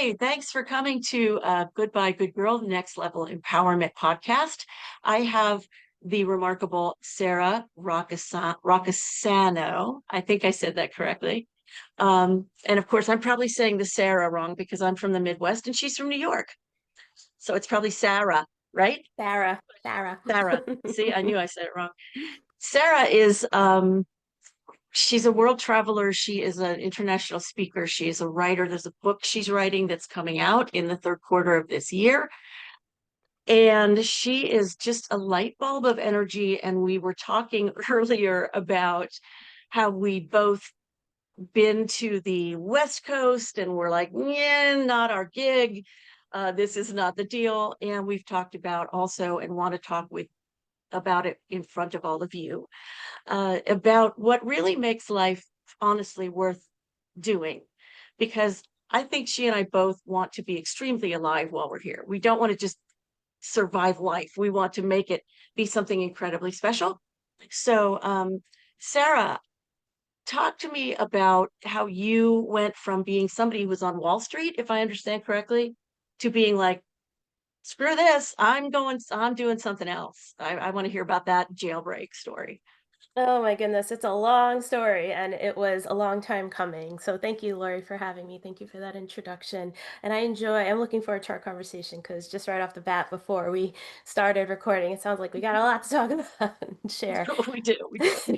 Hey, thanks for coming to Goodbye Good Girl, the Next Level Empowerment podcast. I have the remarkable Sara Roccisano. I think I said that correctly. And of course, I'm probably saying the Sarah wrong because I'm from the Midwest and she's from New York. So it's probably Sarah, right? Sarah, Sarah. Sarah. See, I knew I said it wrong. Sarah is she's a world traveler. She is an international speaker. She is a writer. There's a book she's writing that's coming out in the third quarter of this year. And she is just a light bulb of energy. And we were talking earlier about how we both been to the West Coast and we're like, yeah, not our gig. This is not the deal. And we've talked about also and want to talk with about it in front of all of you about what really makes life honestly worth doing. Because I think she and I both want to be extremely alive while we're here. We don't want to just survive life. We want to make it be something incredibly special. So, Sara, talk to me about how you went from being somebody who was on Wall Street, if I understand correctly, to being like, screw this, I'm doing something else. I want to hear about that jailbreak story. Oh my goodness, it's a long story and it was a long time coming. So thank you, Lori, for having me. Thank you for that introduction. And I'm looking forward to our conversation because just right off the bat before we started recording, it sounds like we got a lot to talk about and share. We do, we do.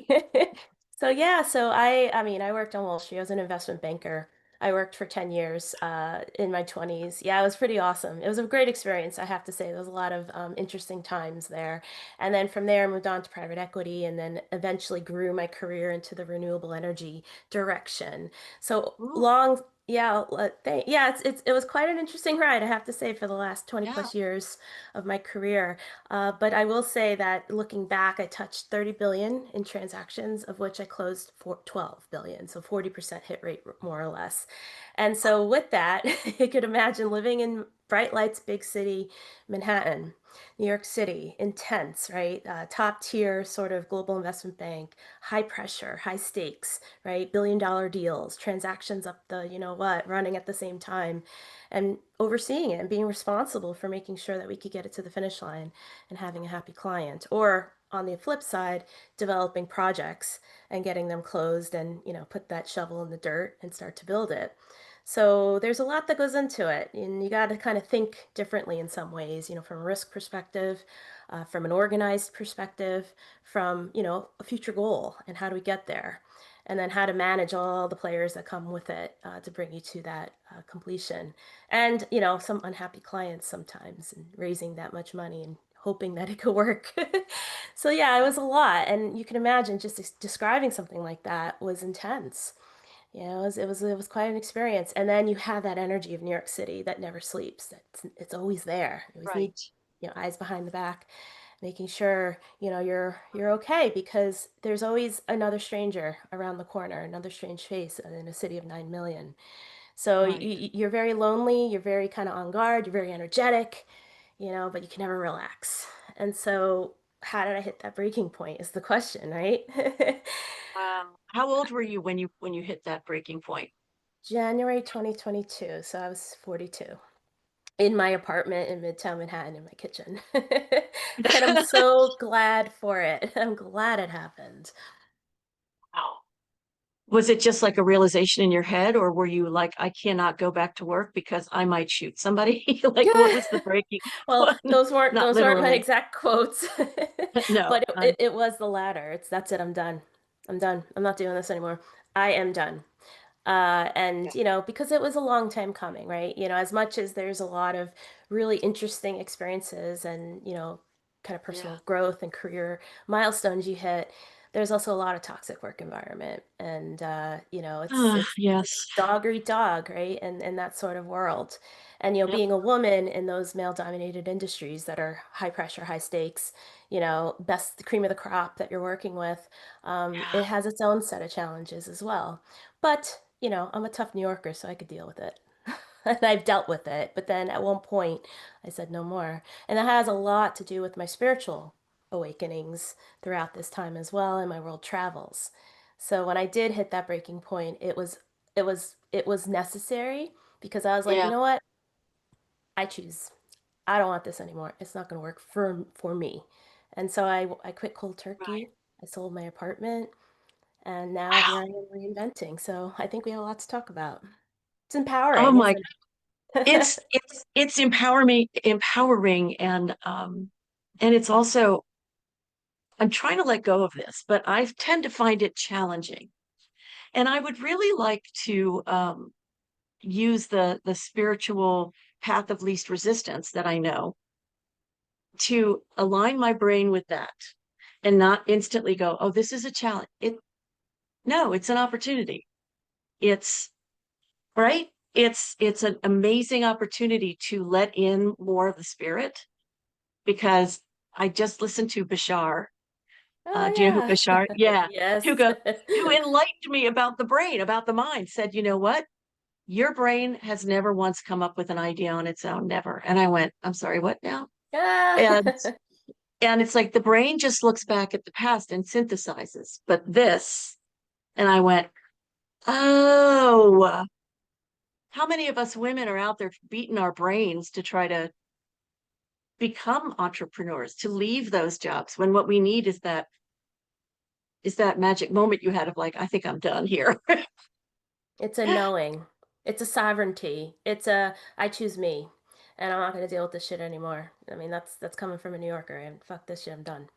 So yeah, so I worked on Wall Street. I was an investment banker. I worked for 10 years in my 20s. Yeah, it was pretty awesome. It was a great experience, I have to say. There was a lot of interesting times there. And then from there, I moved on to private equity and then eventually grew my career into the renewable energy direction. So Ooh, long, yeah, yeah, it was quite an interesting ride, I have to say, for the last 20 yeah, plus years of my career. But I will say that looking back, I touched 30 billion in transactions, of which I closed for 12 billion, so 40% hit rate more or less. And so with that, you could imagine living in bright lights, big city, Manhattan, New York City, intense, right? Top tier sort of global investment bank, high pressure, high stakes, right? $1 billion deals, transactions up the, you know what, running at the same time, and overseeing it and being responsible for making sure that we could get it to the finish line and having a happy client. Or on the flip side, developing projects and getting them closed and, put that shovel in the dirt and start to build it. So there's a lot that goes into it, and you got to kind of think differently in some ways, from a risk perspective, from an organized perspective, from, a future goal and how do we get there, and then how to manage all the players that come with it to bring you to that completion. And, some unhappy clients sometimes, and raising that much money and hoping that it could work. So yeah, it was a lot, and you can imagine just describing something like that was intense. It was quite an experience. And then you have that energy of New York City that never sleeps. It's always there. You always need, right. eyes behind the back, making sure, you're okay because there's always another stranger around the corner, another strange face in a city of 9 million. So Right. you're very lonely, you're very kind of on guard, you're very energetic, but you can never relax. And so how did I hit that breaking point is the question, right? How old were you when you hit that breaking point? January 2022. So I was 42 in my apartment in Midtown Manhattan in my kitchen. And I'm so glad for it. I'm glad it happened. Wow. Was it just like a realization in your head, or were you like, I cannot go back to work because I might shoot somebody? Like, what was the breaking Well, point? Not those weren't my literally. exact quotes, No. but it was the latter. That's it. I'm done. I'm done. I'm not doing this anymore. I am done. Yeah. And because it was a long time coming, right? As much as there's a lot of really interesting experiences and kind of Yeah. personal growth and career milestones you hit, there's also a lot of toxic work environment, and it's Yes. dog or eat dog, right? And in that sort of world. And Yep. being a woman in those male dominated industries that are high pressure, high stakes, best the cream of the crop that you're working with, Yeah. it has its own set of challenges as well. But, I'm a tough New Yorker, so I could deal with it. And I've dealt with it. But then at one point, I said no more. And that has a lot to do with my spiritual awakenings throughout this time as well and my world travels. So when I did hit that breaking point, it was necessary because I was like, you Yeah, know what? I choose. I don't want this anymore. It's not going to work for me. And so I quit cold right. turkey. I sold my apartment, and now here I Wow. am reinventing. So I think we have a lot to talk about. It's Oh empowering, my, isn't it's it? it's empowering and it's also I'm trying to let go of this, but I tend to find it challenging. And I would really like to use the spiritual path of least resistance that I know to align my brain with that and not instantly go, oh, this is a challenge. No, it's an opportunity. It's right. It's an amazing opportunity to let in more of the spirit because I just listened to Bashar. Oh Do you know who yeah. Bashar? Yeah, who Yes. goes, who enlightened me about the brain, about the mind. Said, you know what? Your brain has never once come up with an idea on its own, never. And I went, I'm sorry, what now? Yeah. And and it's like the brain just looks back at the past and synthesizes. But this, and I went, oh, how many of us women are out there beating our brains to try to become entrepreneurs, to leave those jobs when what we need is that magic moment you had of like, I think I'm done here. It's a knowing. It's a sovereignty. It's a I choose me. And I'm not gonna deal with this shit anymore. I mean, that's coming from a New Yorker. And fuck this shit, I'm done.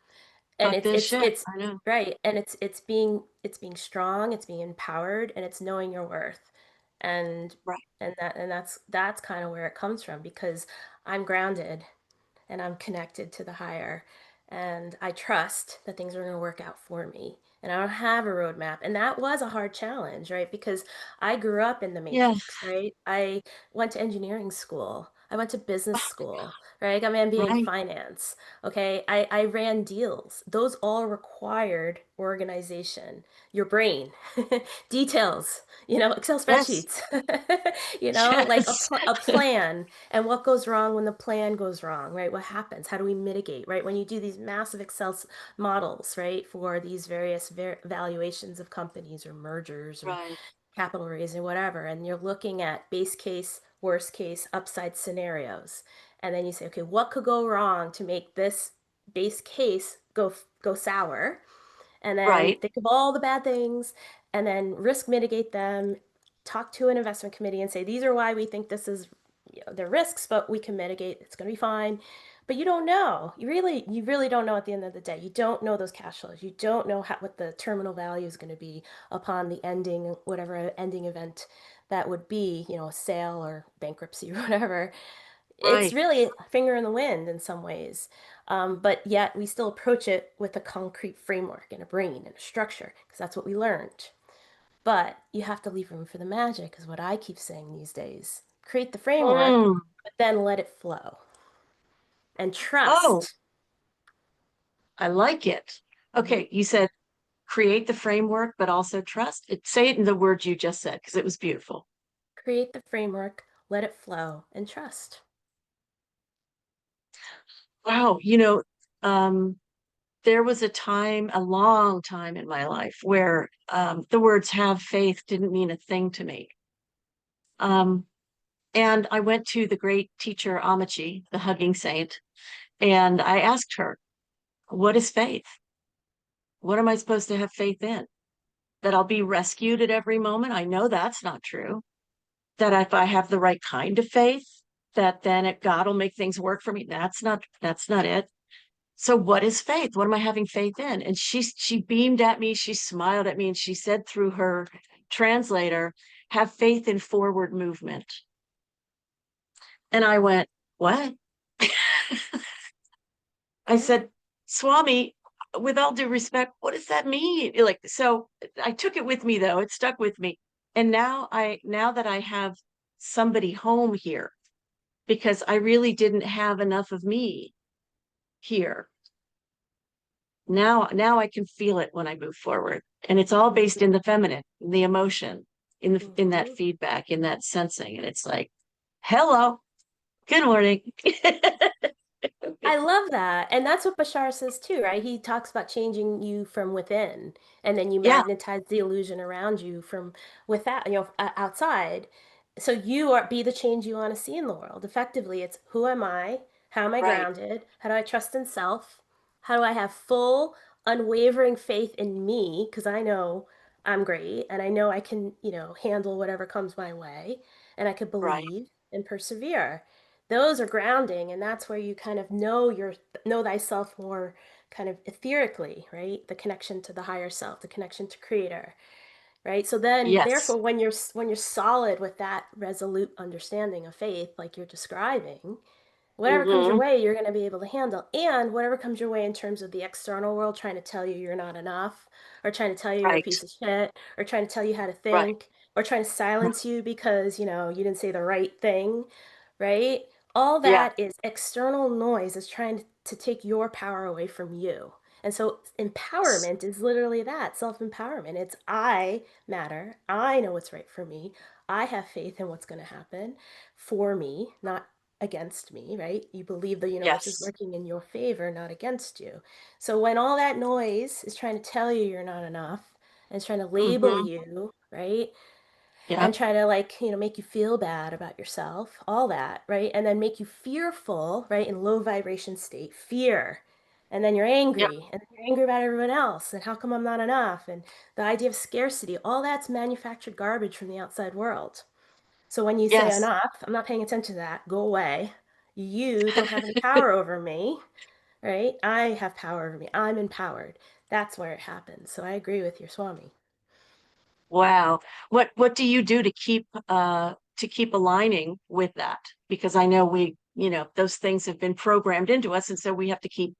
And Fuck it's this it's shit. it's I know. right. And it's being strong, it's being empowered, and it's knowing your worth. And Right. that's kind of where it comes from because I'm grounded and I'm connected to the higher. And I trust that things are going to work out for me. And I don't have a roadmap. And that was a hard challenge, right? Because I grew up in the Yes. matrix, right? I went to engineering school. I went to business school, right? I got my MBA in Right. finance. Okay. I ran deals. Those all required organization, your brain, details, Excel Yes. spreadsheets, like Yes. a plan and what goes wrong when the plan goes wrong, right? What happens? How do we mitigate, right? When you do these massive models, right, for these various valuations of companies or mergers or Right. capital raising, whatever, and you're looking at base case, worst case, upside scenarios. And then you say, okay, what could go wrong to make this base case go sour? And then Right. think of all the bad things and then risk mitigate them, talk to an investment committee and say these are why we think this is, they're risks but we can mitigate, it's going to be fine. But you don't know, you really don't know at the end of the day. You don't know those cash flows, you don't know what the terminal value is going to be upon the ending, whatever ending event that would be, a sale or bankruptcy or whatever. It's Right. really a finger in the wind in some ways. But yet we still approach it with a concrete framework and a brain and a structure because that's what we learned. But you have to leave room for the magic, is what I keep saying these days. Create the framework, Mm. but then let it flow and Oh, trust. I like it. Mhm. Okay, you said create the framework, but also trust. Say it in the words you just said because it was beautiful. Create the framework, let it flow, and trust. Wow, um, there was a time, a long time in my life where the words have faith didn't mean a thing to me. Um, and I went to the great teacher Amachi, the hugging saint, and I asked her, what is faith? What am I supposed to have faith in? That I'll be rescued at every moment? I know that's not true. That if I have the right kind of faith, that then God will make things work for me. That's not it. So what is faith? What am I having faith in? And she beamed at me, she smiled at me, and she said through her translator, have faith in forward movement. And I went, what? I Yeah. said, Swami, with all due respect, what does that mean? Like, so I took it with me though. It stuck with me. And now that I have somebody home here, because I really didn't have enough of me here. Now I can feel it when I move forward. And it's all based in the feminine, in the emotion, in that Mhm. feedback, in that sensing. And it's like, hello, good morning. I love that. And that's what Bashar says too, right? He talks about changing you from within, and then you Yeah, magnetize the illusion around you from without, outside. So you are be the change you want to see in the world. Effectively, it's who am I? How am I Right, grounded? How do I trust in self? How do I have full, unwavering faith in me? Because I know I'm great and I know I can, handle whatever comes my way and I could right. believe and persevere. Those are grounding, and that's where you kind of know thyself more kind of etherically, right? The connection to the higher self, the connection to creator, right? So then Yes. therefore when you're solid with that resolute understanding of faith like you're describing, whatever comes your Hmm. way you're going to be able to handle, and whatever comes your way in terms of the external world trying to tell you you're not enough, or trying to tell you you're a Right, piece of shit, or trying to tell you how to right. think, or trying to silence you because you didn't say the right thing, right? All Yeah. that is external noise is trying to take your power away from you. And so empowerment is literally that, self-empowerment. It's I matter. I know what's right for me. I have faith in what's going to happen for me, not against me, right? You believe the universe is Yes. working in your favor, not against you. So when all that noise is trying to tell you you're not enough and it's trying to label Hmm. you, right? Yeah. And try to like, make you feel bad about yourself, all that, right? And then make you fearful, right? In low vibration state, fear. And then you're Yeah. angry, and you're angry about everyone else, and how come I'm not enough? And the idea of scarcity, all that's manufactured garbage from the outside world. So when you say Yes. enough, I'm not paying attention to that, go away. You don't have any power over me, right? I have power over me. I'm empowered. That's where it happens. So I agree with your Swami. Wow. What do you do to keep aligning with that? Because I know those things have been programmed into us, and so we have to keep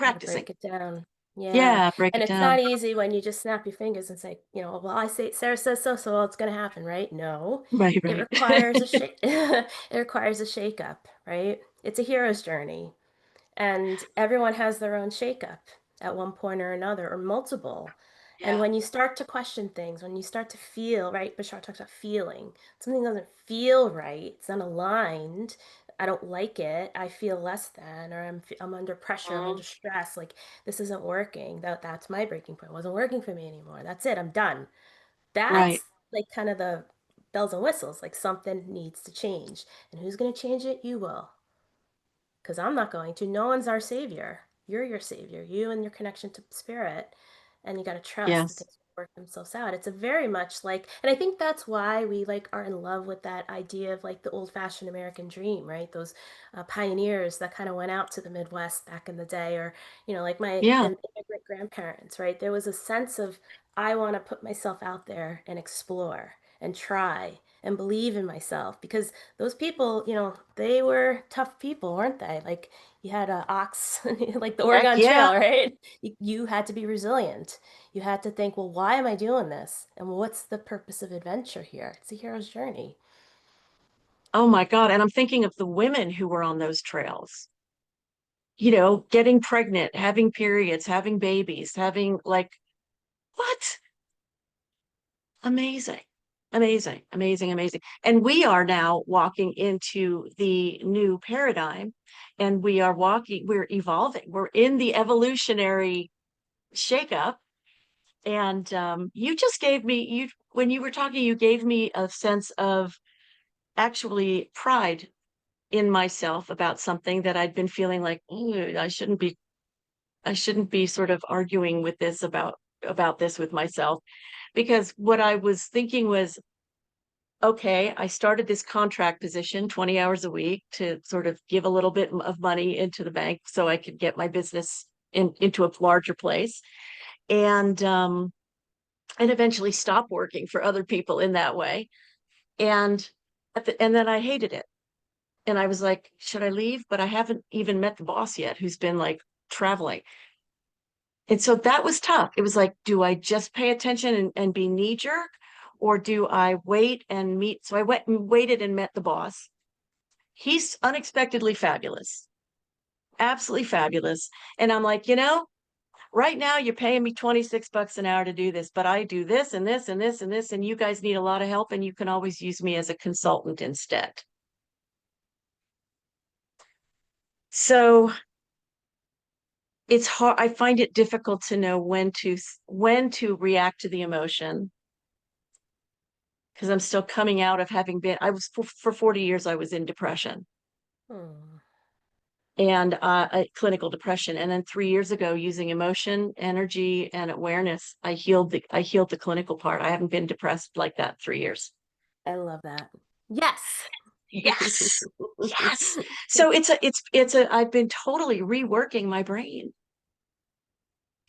Got to practicing. break it down. Yeah. Yeah, break And it it's down. not easy when you just snap your fingers and say, well, I say Sarah says so, so it's going to happen, right? No. Right, It right. requires a shake it requires a shake up, right? It's a hero's journey. And everyone has their own shakeup at one point or another, or multiple. And Yeah. when you start to question things, when you start to feel, right? Bashar talks about feeling. Something doesn't feel right, it's unaligned. I don't like it. I feel less than, or I'm under pressure. I'm Mhm. under stress. Like this isn't working. That's my breaking point. It wasn't working for me anymore. That's it. I'm done. Right. That's like kind of the bells and whistles. Like something needs to change, and who's going to change it? You will, because I'm not going to. No one's our savior. You're your savior, you and your connection to spirit. And you got to trust that Yes. things will work themselves out. It's a very much like, and I think that's why we like are in love with that idea of like the old fashioned American dream, right? Those pioneers that kind of went out to the Midwest back in the day, or, like my Yeah. immigrant grandparents, right? There was a sense of, I want to put myself out there and explore and try and believe in myself, because those people, they were tough people, weren't they? Like you had a ox, like the Heck Oregon yeah. Trail, right? You had to be resilient. You had to think, well, why am I doing this? And what's the purpose of adventure here? It's a hero's journey. Oh my God. And I'm thinking of the women who were on those trails, getting pregnant, having periods, having babies, having like, what? Amazing. Amazing, amazing, amazing. And we are now walking into the new paradigm, and we're evolving. We're in the evolutionary shakeup. And you just gave me, when you were talking, you gave me a sense of actually pride in myself about something that I'd been feeling like, "Ooh, I shouldn't be sort of arguing with this about this with myself." Because what I was thinking was, okay, I started this contract position, 20 hours a week, to sort of give a little bit of money into the bank so I could get my business into a larger place. And eventually stop working for other people in that way. And and then I hated it. And I was like, should I leave? But I haven't even met the boss yet, who's been like traveling. And so that was tough. It was like, do I just pay attention and be knee jerk? Or do I wait and meet? So I went and waited and met the boss. He's unexpectedly fabulous, absolutely fabulous. And I'm like, right now you're paying me 26 bucks an hour to do this, but I do this and this and this and this, and you guys need a lot of help, and you can always use me as a consultant instead. So it's hard. I find it difficult to know when to react to the emotion because I'm still coming out of having been, I was for 40 years, I was in depression Hmm. and clinical depression. And then 3 years ago, using emotion, energy, and awareness, I healed the clinical part. I haven't been depressed like that 3 years. I love that. Yes. Yes. Yes. So it's a I've been totally reworking my brain.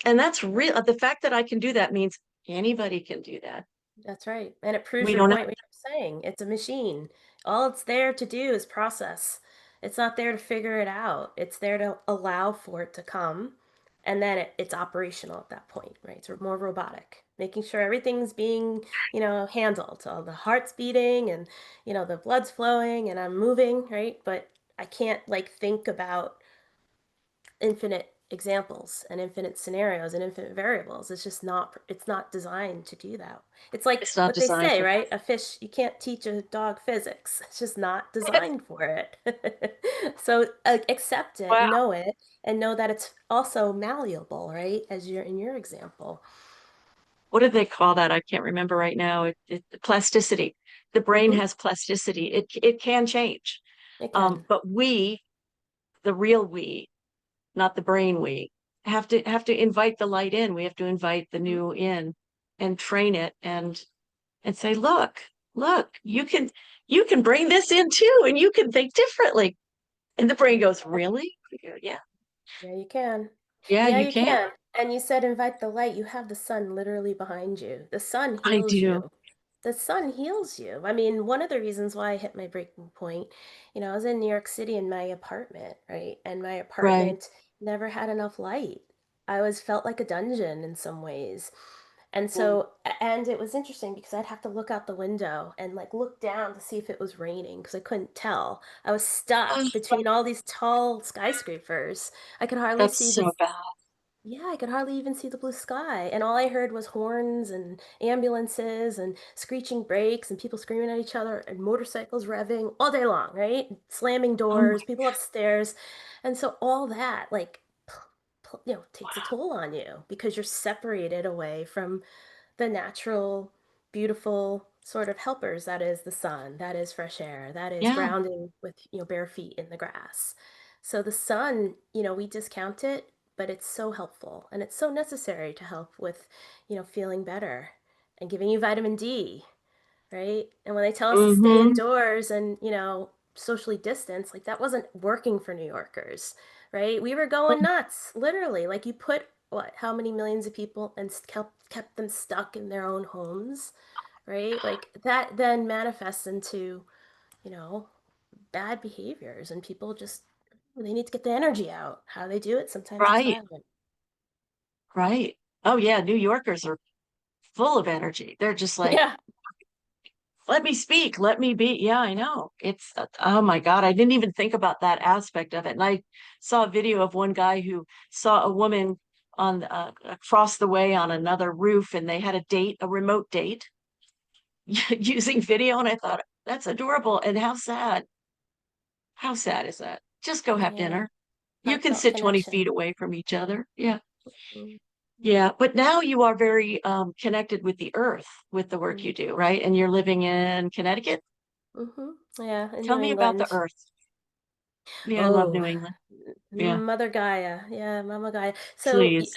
And that's real. The fact that I can do that means anybody can do that. That's right. And it proves We your don't have point what you're saying. It's a machine. All it's there to do is process. It's not there to figure it out. It's there to allow for it to come. And then it's operational at that point, right? It's more robotic, making sure everything's being, handled. All the heart's beating and, the blood's flowing and I'm moving, right? But I can't like think about infinite examples and infinite scenarios and infinite variables. It's not designed to do that. It's like it's not what they designed say, for right? A fish, you can't teach a dog physics. It's just not designed for it. So accept it, wow. know it, and know that it's also malleable, right? As you're in your example. What do they call that? I can't remember right now. Plasticity. The brain Hmm. has plasticity. It can change. It can. But we, the real we, not the brain we, have to invite the light in. We have to invite the Mhm. new in and train it and say, look, you can bring this in too, and you can think differently. And the brain goes, really? Yeah, Yeah, you can. yeah, Yeah, you you can. can. And you said invite the light. You have the sun literally behind you. The sun I heals do. you. The sun heals you. I mean, one of the reasons why I hit my breaking point, I was in New York City in my apartment, right? And my Right. apartment never had enough light. I was felt like a dungeon in some ways. And Mm. so, and it was interesting because I'd have to look out the window and like look down to see if it was raining because I couldn't tell. I was Oh, stuck between all these tall skyscrapers. I could hardly that's see so bad. yeah, I could hardly even see the blue sky. And all I heard was horns and ambulances and screeching brakes and people screaming at each other and motorcycles revving all day long, right? Slamming Oh my, doors, people upstairs. And so all that, like, takes a wow. toll on you because you're separated away from the natural, beautiful sort of helpers that is the sun, that is fresh air, that is Yeah. grounding with, bare feet in the grass. So the sun, we discount it, but it's so helpful and it's so necessary to help with, feeling better and giving you vitamin D, right? And when they tell us to stay Mm-hmm. indoors and, socially distance, like that wasn't working for New Yorkers, right? We were going nuts, literally. Like you put what, how many millions of people and kept them stuck in their own homes, right? Like that then manifests into, you know, bad behaviors and people just they need to get the energy out. How they do it, sometimes it's Right. violent. Right. Oh yeah. New Yorkers are full of energy. They're just like, Yeah. let me speak, let me be. Yeah, I know. It's, oh my God, I didn't even think about that aspect of it. And I saw a video of one guy who saw a woman on across the way on another roof, and they had a date, a remote date, using video. And I thought, that's adorable. And how sad. How sad is that? Just go have Yeah. dinner. You can Heartfelt sit 20 connection. feet away from each other. Yeah. Mm-hmm. Yeah. But now you are very connected with the earth with the work you do, right? And you're living in Connecticut. Mm-hmm. Yeah, in Tell New me about the England. earth. Yeah, I love Oh, New England. Yeah, Mother Gaia. Yeah, Mama Gaia. So please.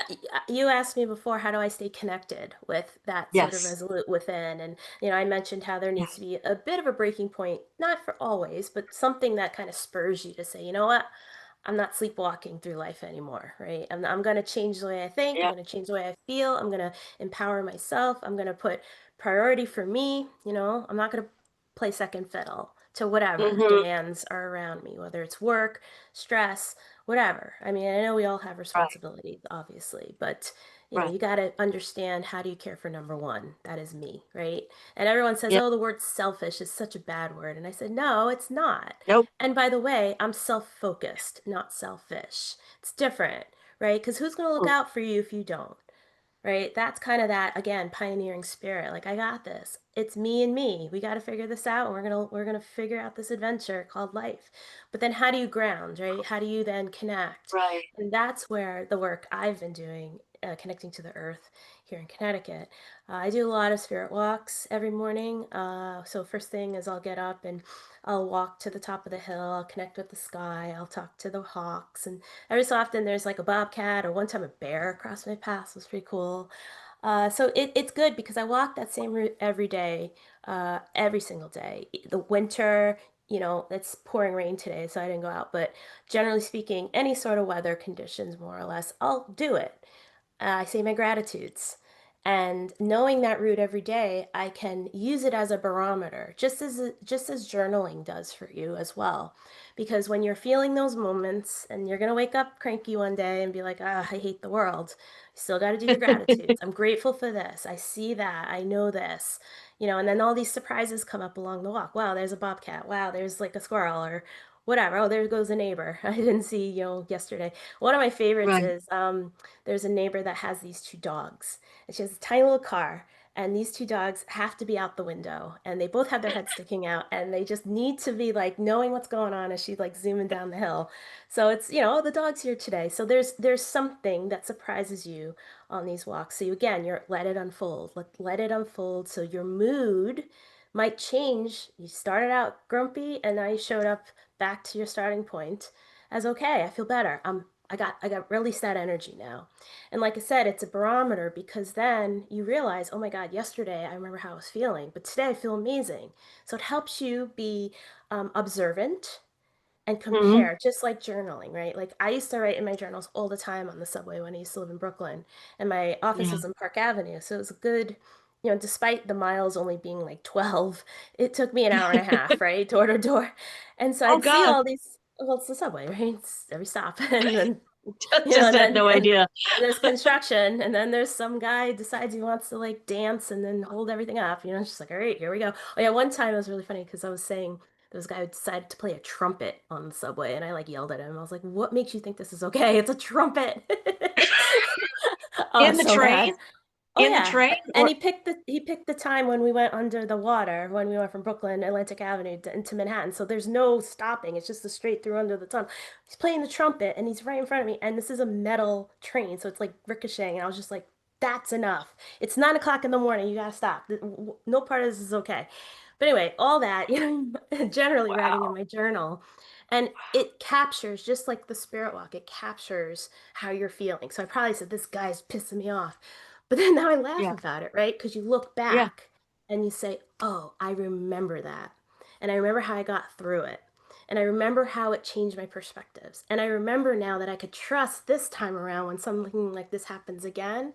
you asked me before, how do I stay connected with that sort of Yes. resolute within? And, I mentioned how there Yeah. needs to be a bit of a breaking point, not for always, but something that kind of spurs you to say, you know what? I'm not sleepwalking through life anymore, right? I'm going to change the way I think. I'm Yeah. going to change the way I feel. I'm going to empower myself. I'm going to put priority for me. I'm not going to play second fiddle to whatever Hmm. demands are around me, whether it's work, stress, whatever. I mean, I know we all have Right. responsibilities, obviously, but Right. you got to understand, how do you care for number one? That is me, right? And everyone says, Yeah. oh, the word selfish is such a bad word. And I said, no, it's not. Nope. And by the way, I'm self-focused, not selfish. It's different, right? Because who's going to look Mm. out for you if you don't? Right? That's kind of that, again, pioneering spirit. Like, I got this. It's me and me. We got to figure this out, and we're going to figure out this adventure called life. But then how do you ground, right? How do you then connect? Right. And that's where the work I've been doing, connecting to the earth here in Connecticut. I do a lot of spirit walks every morning. So first thing is I'll get up and I'll walk to the top of the hill. I'll connect with the sky. I'll talk to the hawks. And every so often there's like a bobcat or one time a bear crossed my path. It was pretty cool. It's good because I walk that same route every day, every single day. The winter, it's pouring rain today, so I didn't go out. But generally speaking, any sort of weather conditions, more or less, I'll do it. I say my gratitudes. And knowing that route every day, I can use it as a barometer, just as journaling does for you as well. Because when you're feeling those moments and you're gonna wake up cranky one day and be like, ah, I hate the world, you still got to do your gratitudes. I'm grateful for this. I see that. I know this. And then all these surprises come up along the walk. Wow, there's a bobcat. Wow, there's like a squirrel or whatever. Oh, there goes a neighbor I didn't see, yesterday. One of my favorites Right. is there's a neighbor that has these two dogs, and she has a tiny little car. And these two dogs have to be out the window, and they both have their heads sticking out, and they just need to be like knowing what's going on as she's like zooming down the hill. So it's, oh, the dog's here today. So there's something that surprises you on these walks. So you're let it unfold. Let it unfold. So your mood might change. You started out grumpy, and now you showed up back to your starting point as okay. I feel better. I got release that energy now. And like I said, it's a barometer because then you realize, oh my God, yesterday I remember how I was feeling, but today I feel amazing. So it helps you be observant and Hmm. compare, just like journaling, right? Like I used to write in my journals all the time on the subway when I used to live in Brooklyn, and my office Yeah. was in Park Avenue. So it was a good, despite the miles only being like 12, it took me an hour and a half, right? Door to door. And so Oh I'd see God, all these, well, it's the subway, right? It's every stop. And then just and had then no idea. there's construction, and then there's some guy decides he wants to like dance and then hold everything up. It's just like, all right, here we go. Oh yeah, one time it was really funny because I was saying there was a guy who decided to play a trumpet on the subway, and I like yelled at him. I was like, "What makes you think this is okay? It's a trumpet." Oh, In the so train, bad. Oh in the yeah, train, and or he picked the time when we went under the water when we went from Brooklyn Atlantic Avenue into Manhattan. So there's no stopping. It's just a straight through under the tunnel. He's playing the trumpet and he's right in front of me. And this is a metal train, so it's like ricocheting. And I was just like, that's enough. It's 9 o'clock in the morning. You gotta stop. No part of this is okay. But anyway, all that, generally writing in wow. my journal. And it captures, just like the spirit walk, it captures how you're feeling. So I probably said, this guy's pissing me off. But then now I laugh Yeah. about it, right? Because you look Yeah. back and you say, oh, I remember that. And I remember how I got through it. And I remember how it changed my perspectives. And I remember now that I could trust this time around when something like this happens again,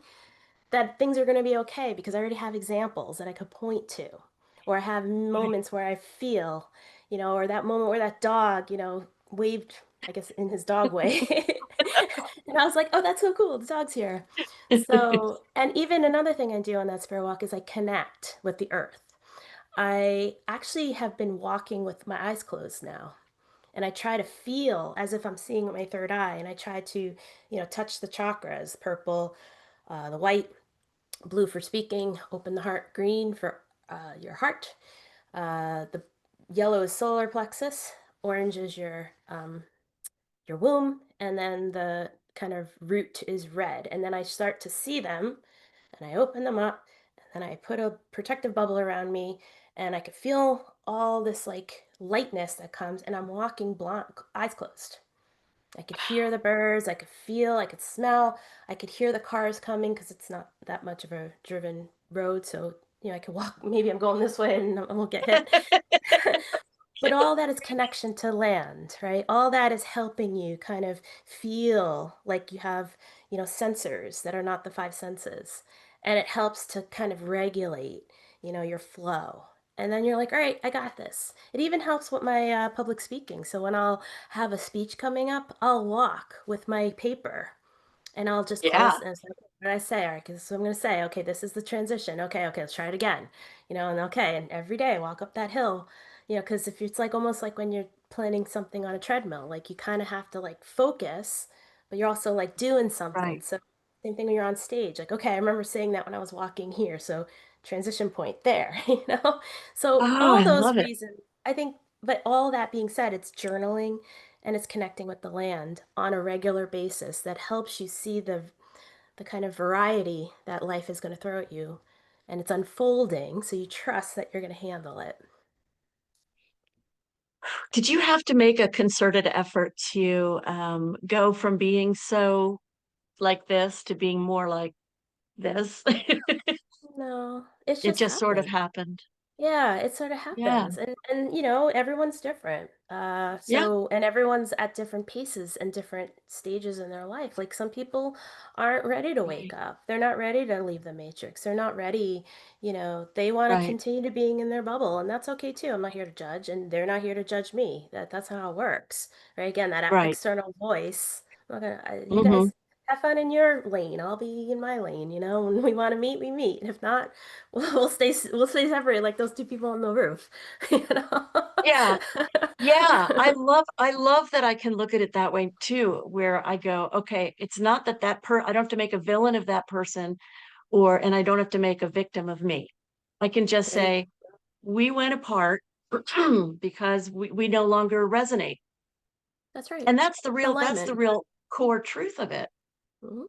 that things are going to be okay because I already have examples that I could point to. Or I have Right. moments where I feel, or that moment where that dog, waved, I guess, in his dog way. And I was like, oh, that's so cool. The dog's here. So, and even another thing I do on that spirit walk is I connect with the earth. I actually have been walking with my eyes closed now. And I try to feel as if I'm seeing with my third eye. And I try to, touch the chakras, purple, the white, blue for speaking, open the heart, green for your heart. The yellow is solar plexus, orange is your womb, and then the kind of root is red. And then I start to see them, and I open them up, and then I put a protective bubble around me, and I could feel all this like lightness that comes, and I'm walking blind, eyes closed. I could hear the birds, I could feel, I could smell, I could hear the cars coming because it's not that much of a driven road. So, I could walk, maybe I'm going this way and I won't get hit. But all that is connection to land, right? All that is helping you kind of feel like you have, sensors that are not the five senses. And it helps to kind of regulate, your flow. And then you're like, all right, I got this. It even helps with my public speaking. So when I'll have a speech coming up, I'll walk with my paper and I'll just Yeah. close and say, what did I say? All right, because this is what I'm going to say. Okay, this is the transition. Okay, let's try it again. And okay, and every day walk up that hill, because if it's like almost like when you're planning something on a treadmill, like you kind of have to like focus, but you're also like doing something. Right. So same thing when you're on stage. Like, okay, I remember saying that when I was walking here. So transition point there, So Oh, all I those love it. reasons, I think, but all that being said, it's journaling and it's connecting with the land on a regular basis that helps you see the kind of variety that life is going to throw at you. And it's unfolding, so you trust that you're going to handle it. Did you have to make a concerted effort to go from being so like this to being more like this? No, it's It just just sort of happened. happened. Yeah, it sort of Yeah. happens. And you know, everyone's different. Yeah. So and everyone's at different paces and different stages in their life. Like some people aren't ready to wake Right. up. They're not ready to leave the matrix. They're not ready, you know, they want to Right. continue to being in their bubble, and that's okay too. I'm not here to judge, and they're not here to judge me. That's how it works. Right? Again, that Right. external voice. I'm not gonna, you Hmm. guys have fun in your lane. I'll be in my lane, you know. When we want to meet, we meet. If not, we'll stay separate like those two people on the roof, you know. Yeah. Yeah. I love that I can look at it that way too, where I go, okay, it's not that I don't have to make a villain of that person and I don't have to make a victim of me. I can just There you say, we went apart because we no longer resonate. That's right. And It's that's the alignment. real core truth of it. Mhm.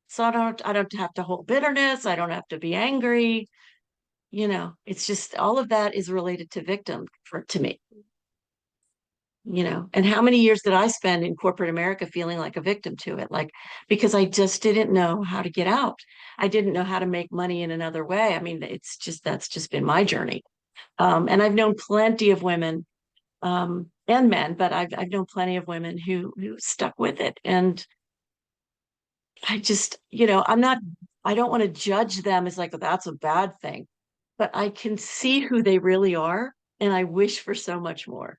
So I don't have to hold bitterness. I don't have to be angry. It's just all of that is related to victim to me, and how many years did I spend in corporate America feeling like a victim to it? Like, because I just didn't know how to get out. I didn't know how to make money in another way. I mean, that's just been my journey. And I've known plenty of women, and men, but I've known plenty of women who stuck with it. And I just, I don't want to judge them as like, that's a bad thing, but I can see who they really are. And I wish for so much more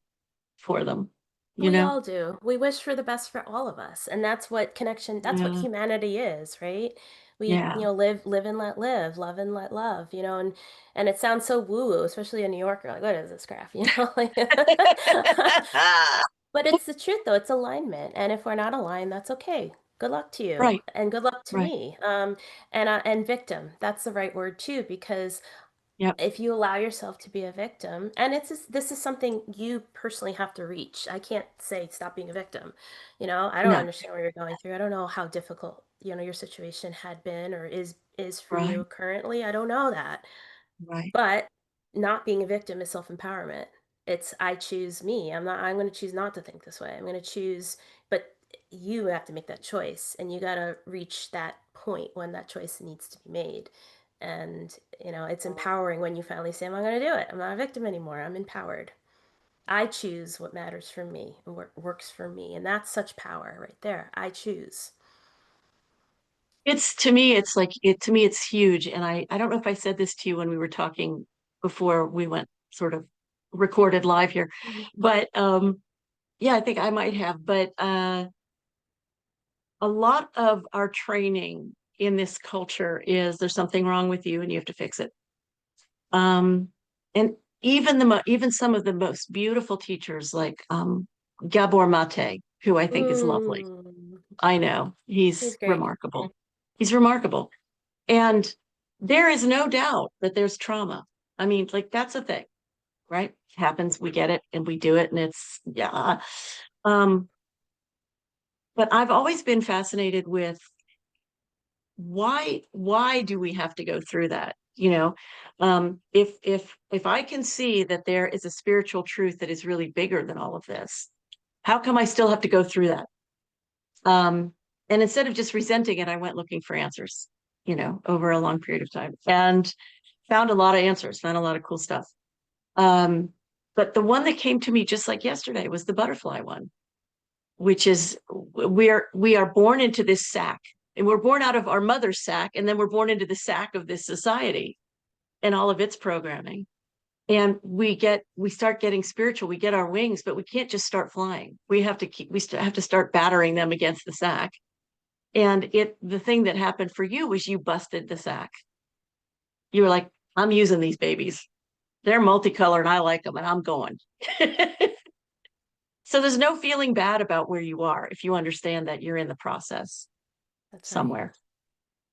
for them, you We know? all do. We wish for the best for all of us, and that's what connection, that's what Yeah. humanity is, right? We, Yeah. live and let live, love and let love, you know, and it sounds so woo-woo, especially a New Yorker, like, what is this crap, you know? Like, but it's the truth though, it's alignment. And if we're not aligned, that's okay. Good luck to you. Right. And good luck to Right. me. And victim, that's the right word too, because Yep. if you allow yourself to be a victim, and this is something you personally have to reach. I can't say stop being a victim. You know, I don't No. understand what you're going through. I don't know how difficult, you know, your situation had been or is for Right. you currently. I don't know that. Right. But not being a victim is self-empowerment. It's I choose me. I'm going to choose not to think this way. I'm going to choose, but you have to make that choice and you got to reach that point when that choice needs to be made. And, you know, it's empowering when you finally say, I'm not going to do it. I'm not a victim anymore. I'm empowered. I choose what matters for me and what works for me. And that's such power right there. I choose. It's to me, it's like it to me, it's huge. And I don't know if I said this to you when we were talking before we went sort of recorded live here, but yeah, I think I might have. But a lot of our training in this culture is there's something wrong with you and you have to fix it. Um, and even some of the most beautiful teachers like Gabor Mate, who I think is lovely. Mm, I know he's he's great. remarkable. He's remarkable. And there is no doubt that there's trauma. I mean, like that's a thing, right? It happens, we get it, and we do it, and it's yeah. Um, but I've always been fascinated with why do we have to go through that? If I can see that there is a spiritual truth that is really bigger than all of this, how come I still have to go through that? And instead of just resenting it, I went looking for answers, over a long period of time and found a lot of answers, found a lot of cool stuff. Um, but the one that came to me just like yesterday was the butterfly one, which is we are born into this sack, and we're born out of our mother's sack, and then we're born into the sack of this society and all of its programming. And we start getting spiritual, we get our wings, but we can't just start flying. We have to start battering them against the sack. And the thing that happened for you was you busted the sack. You were like, I'm using these babies. They're multicolored and I like them and I'm going. So there's no feeling bad about where you are if you understand that you're in the process That's right. somewhere.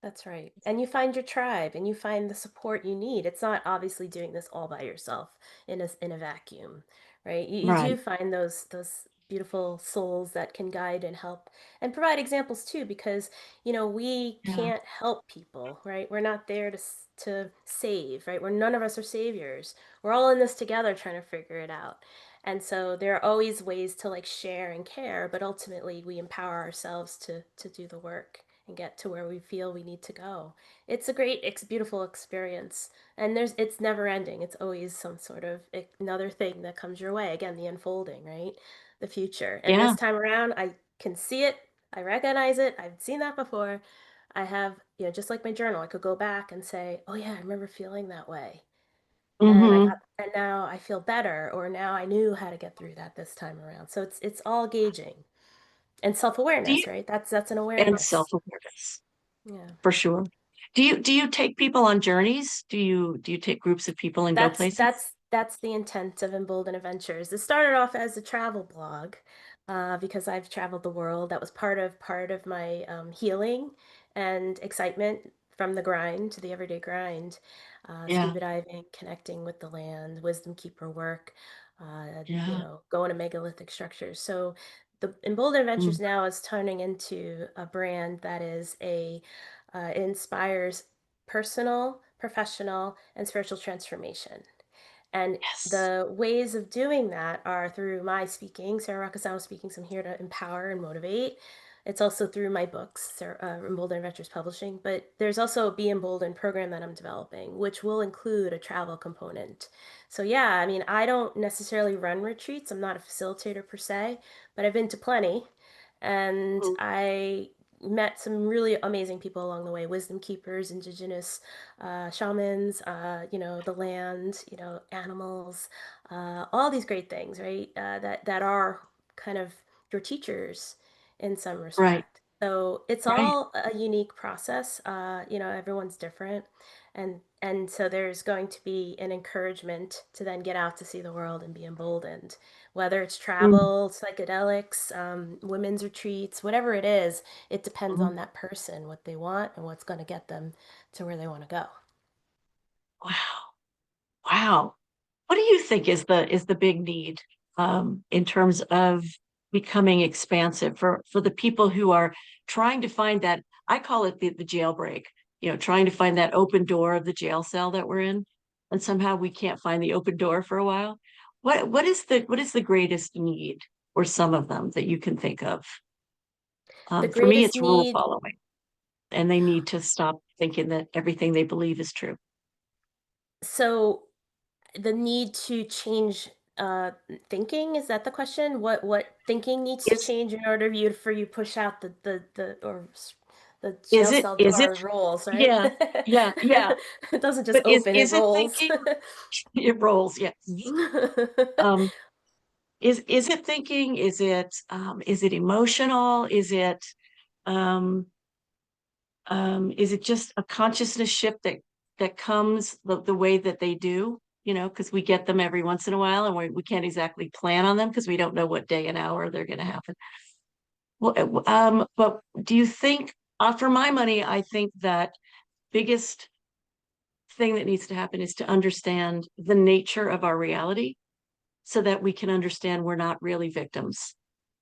That's right. And you find your tribe and you find the support you need. It's not obviously doing this all by yourself in a vacuum, right? You do Right. find those beautiful souls that can guide and help and provide examples too, because we Yeah. can't help people, right? We're not there to save, right? We're none of us are saviors. We're all in this together trying to figure it out. And so there are always ways to like share and care, but ultimately we empower ourselves to do the work and get to where we feel we need to go. It's a great, beautiful experience, and it's never ending. It's always some sort of another thing that comes your way. Again, the unfolding, right? The future. And Yeah. this time around, I can see it. I recognize it. I've seen that before. I have, just like my journal, I could go back and say, "Oh yeah, I remember feeling that way." Hmm. And now I feel better, or now I knew how to get through that this time around. So it's all gauging and Do you, self-awareness, right? That's an and awareness. self-awareness Yeah. for sure. Do you take people on journeys? Do you take groups of people and go That's places? that's that's the intent of Embolden Adventures. It started off as a travel blog, because I've traveled the world. That was part of my healing and excitement from the grind to the everyday grind. Yeah. Scuba diving, connecting with the land, wisdom keeper work, Yeah. going to megalithic structures. So the Embolden Mm. Adventures now is turning into a brand that is inspires personal, professional, and spiritual transformation. And Yes. the ways of doing that are through my speaking, Sara Roccisano speaking, so I'm here to empower and motivate. It's also through my books, Embolden Adventures Publishing, but there's also a Be Emboldened program that I'm developing, which will include a travel component. So yeah, I mean, I don't necessarily run retreats. I'm not a facilitator per se, but I've been to plenty, and Mm. I met some really amazing people along the way, wisdom keepers, indigenous shamans, the land, animals, all these great things, right? That are kind of your teachers in some Right. respect. So it's Right. all a unique process. Everyone's different, and so there's going to be an encouragement to then get out to see the world and be emboldened, whether it's Mm. travel, psychedelics, women's retreats, whatever it is. It depends Mhm. on that person, what they want, and what's going to get them to where they want to go. Wow. Wow. What do you think is the big need in terms of becoming expansive for the people who are trying to find that, I call it the jailbreak, trying to find that open door of the jail cell that we're in, and somehow we can't find the open door for a while. What is the greatest need, or some of them that you can think of? The For me, greatest it's rule need, following, and they need to stop thinking that everything they believe is true. so the need to change thinking, is that the question? What thinking needs to Is change in order for you to push out the is jail it cell is it door rolls, right? yeah, yeah, yeah. It doesn't just But is open, it is it rolls. thinking? It rolls, yes. Um, is it thinking? Is it emotional? Um is it just a consciousness shift that comes the way that they do? Because we get them every once in a while, and we can't exactly plan on them because we don't know what day and hour they're going to happen. Well, but do you think, for my money, I think that biggest thing that needs to happen is to understand the nature of our reality so that we can understand we're not really victims.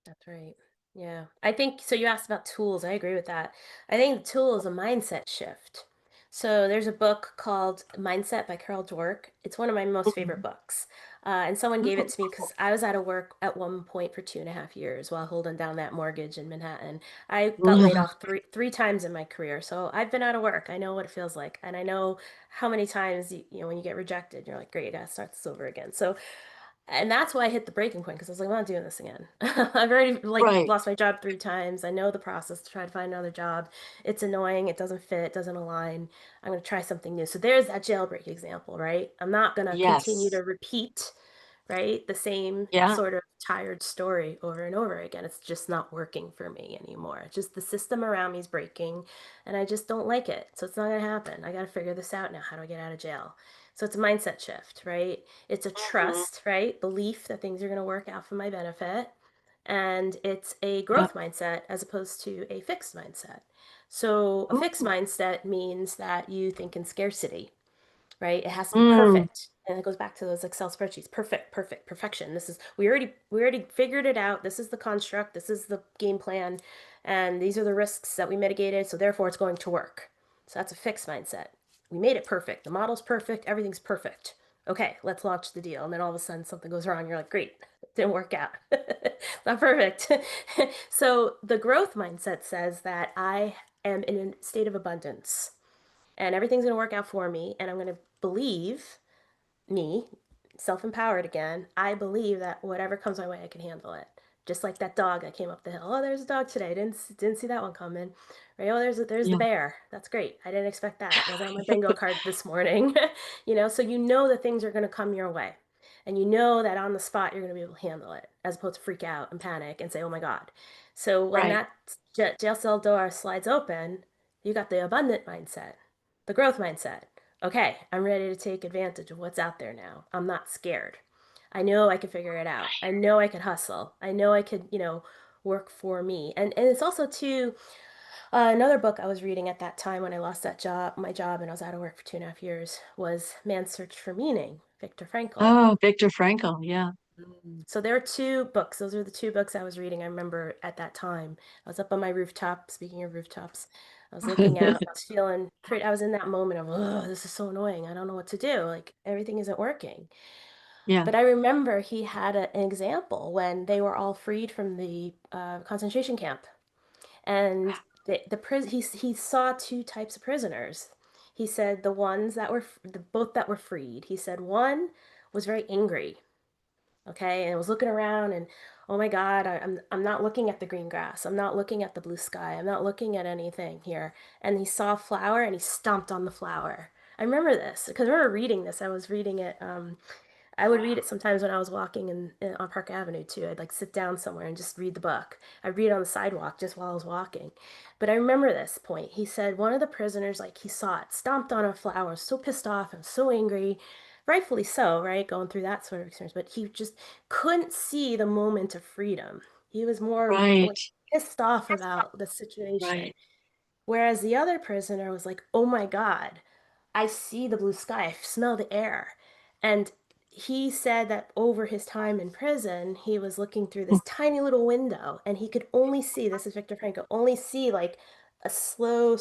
That's right. Yeah. I think so. You asked about tools. I agree with that. I think the tool is a mindset shift. So there's a book called Mindset by Carol Dweck. It's one of my most favorite Mhm. books. And someone gave it to me because I was out of work at one point for 2.5 years while holding down that mortgage in Manhattan. I got laid off three times in my career. So I've been out of work. I know what it feels like. And I know how many times, when you get rejected, you're like, great, I start this over again. So and that's why I hit the breaking point because I was like, I'm not doing this again. I've already like Right. lost my job 3 times. I know the process to try to find another job. It's annoying. It doesn't fit. It doesn't align. I'm going to try something new. So there's that jailbreak example, right? I'm not going to continue to Yes. repeat, right, the same Yeah. sort of tired story over and over again. It's just not working for me anymore. It's just the system around me is breaking and I just don't like it. So it's not going to happen. I got to figure this out now. How do I get out of jail? So it's a mindset shift, right? It's a Mhm. trust, right? Belief that things are going to work out for my benefit. And it's a Yeah. growth mindset as opposed to a fixed mindset. So a fixed Mm. mindset means that you think in scarcity, right? It has to be Mm. perfect. And it goes back to those Excel spreadsheets. Perfect, perfect, perfection. This is we already figured it out. This is the construct, this is the game plan, and these are the risks that we mitigated, so therefore it's going to work. So that's a fixed mindset. We made it perfect. The model's perfect, everything's perfect. Okay, let's launch the deal. And then all of a sudden something goes wrong. You're like, great, it didn't work out. Not perfect. So the growth mindset says that I am in a state of abundance and everything's going to work out for me, and I'm going to believe me, self empowered again, I believe that whatever comes my way, I can handle it. Just like that dog that came up the hill. Oh, there's a dog today. Didn't see that one coming. Right? Oh, there's the Yeah. bear. That's great. I didn't expect that. Wasn't on my bingo card this morning. So you know that things are going to come your way, and you know that on the spot you're going to be able to handle it, as opposed to freak out and panic and say, "Oh my God." So when Right. that jail cell door slides open, you got the abundant mindset, the growth mindset. Okay, I'm ready to take advantage of what's out there now. I'm not scared. I know I can figure it out. I know I could hustle. I know I could, work for me. And it's also too another book I was reading at that time when I lost my job, and I was out of work for 2.5 years, was Man's Search for Meaning, Viktor Frankl. Oh, Viktor Frankl. Yeah. So there are two books. Those are the two books I was reading. I remember at that time. I was up on my rooftop, speaking of rooftops. I was looking out. I was feeling pretty, I was in that moment of, oh, this is so annoying. I don't know what to do. Like everything isn't working. Yeah. But I remember he had an example when they were all freed from the concentration camp. And he saw two types of prisoners. He said the ones that were, the both that were freed. He said one was very angry, okay, and I was looking around and oh my God, I'm not looking at the green grass, I'm not looking at the blue sky, I'm not looking at anything here. And he saw a flower and he stomped on the flower. I remember this because I remember reading this. I was reading it. I would read it sometimes when I was walking on Park Avenue too. I'd like sit down somewhere and just read the book. I'd read it on the sidewalk just while I was walking. But I remember this point. He said one of the prisoners, like he saw it, stomped on a flower, so pissed off and so angry, rightfully so, right? Going through that sort of experience. But he just couldn't see the moment of freedom. He was more Right. like pissed off about the situation. Right. Whereas the other prisoner was like, oh my God, I see the blue sky, I smell the air. And he said that over his time in prison, he was looking through this tiny little window and he could only see, this is Viktor Frankl, only see like a small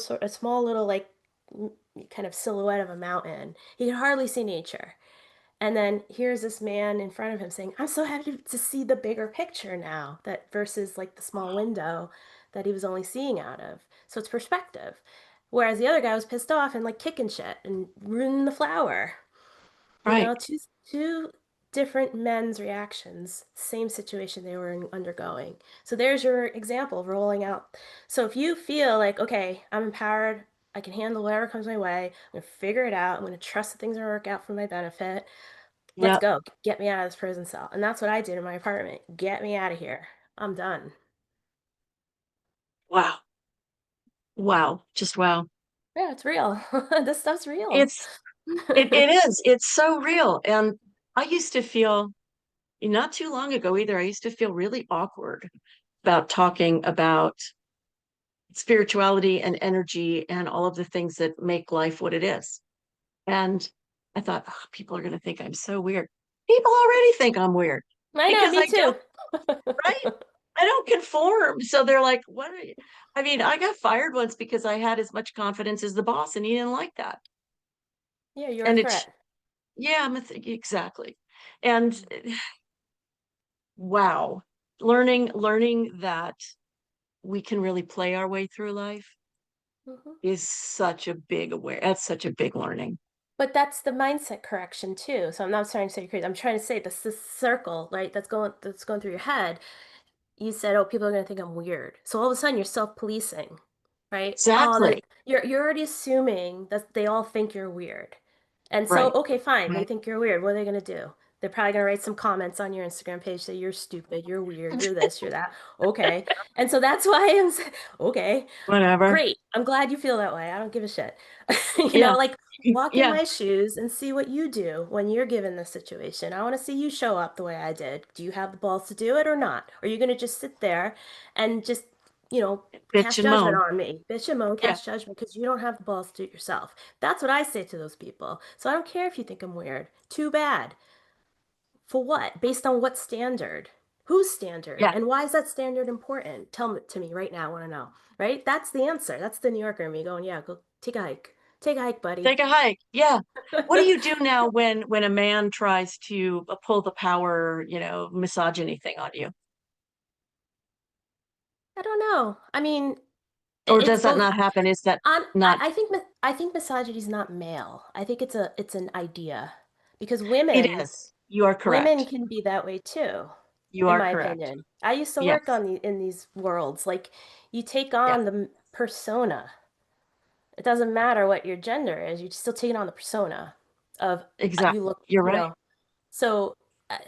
little like kind of silhouette of a mountain. He could hardly see nature. And then here's this man in front of him saying, I'm so happy to see the bigger picture now, that versus like the small window that he was only seeing out of. So it's perspective. Whereas the other guy was pissed off and like kicking shit and ruining the flower. Right. Two different men's reactions, same situation they were undergoing. So there's your example of rolling out. So if you feel like, okay, I'm empowered, I can handle whatever comes my way, I'm gonna figure it out, I'm gonna trust that things are gonna work out for my benefit. Let's Yep. go. Get me out of this prison cell. And that's what I did in my apartment. Get me out of here. I'm done. Wow. Wow. Just wow. Yeah, it's real. This stuff's real. It's it is. It's so real. And I used to feel not too long ago either, I used to feel really awkward about talking about spirituality and energy and all of the things that make life what it is. And I thought, oh, people are going to think I'm so weird. People already think I'm weird I know, because me I too. don't, right? I don't conform. So they're like, what are you? I mean, I got fired once because I had as much confidence as the boss and he didn't like that. Yeah, you're a And it's, threat. yeah, exactly. And wow, learning that we can really play our way through life Mhm. is such a big that's such a big learning. But that's the mindset correction too. So I'm not trying to say you're crazy. I'm trying to say this circle, right? That's going through your head. You said, "Oh, people are going to think I'm weird." So all of a sudden, you're self-policing, right? Oh, Exactly. you're already assuming that they all think you're weird, and so Right. okay, fine, they Right. think you're weird. What are they going to do? They're probably going to write some comments on your Instagram page, say you're stupid, you're weird, you're this, you're that. Okay, and so that's why okay, Whatever. great. I'm glad you feel that way. I don't give a shit. Yeah. Like walk in Yeah. my shoes and see what you do when you're given this situation. I want to see you show up the way I did. Do you have the balls to do it or not? Or are you going to just sit there and just Bitch cast and judgment moan. on me. Bitch and moan, Yeah. cast judgment because you don't have the balls to do it yourself. That's what I say to those people. So I don't care if you think I'm weird. Too bad. For what? Based on what standard? Whose standard? Yeah. And why is that standard important? Tell it to me right now. I want to know. Right? That's the answer. That's the New Yorker in me going, yeah, go take a hike. Take a hike, buddy. Take a hike. Yeah. What do you do now when a man tries to pull the power, misogyny thing on you? I don't know. I mean, Or it's does that both. not happen? Is that On, not? I think misogyny is not male. I think it's an idea because It is. You are women correct. can be that way too, You in are my correct. opinion. I used to work Yes. on in these worlds. Like you take Yeah. on the persona. It doesn't matter what your gender is. You're still taking on the persona of you Exactly. look, You're right. So,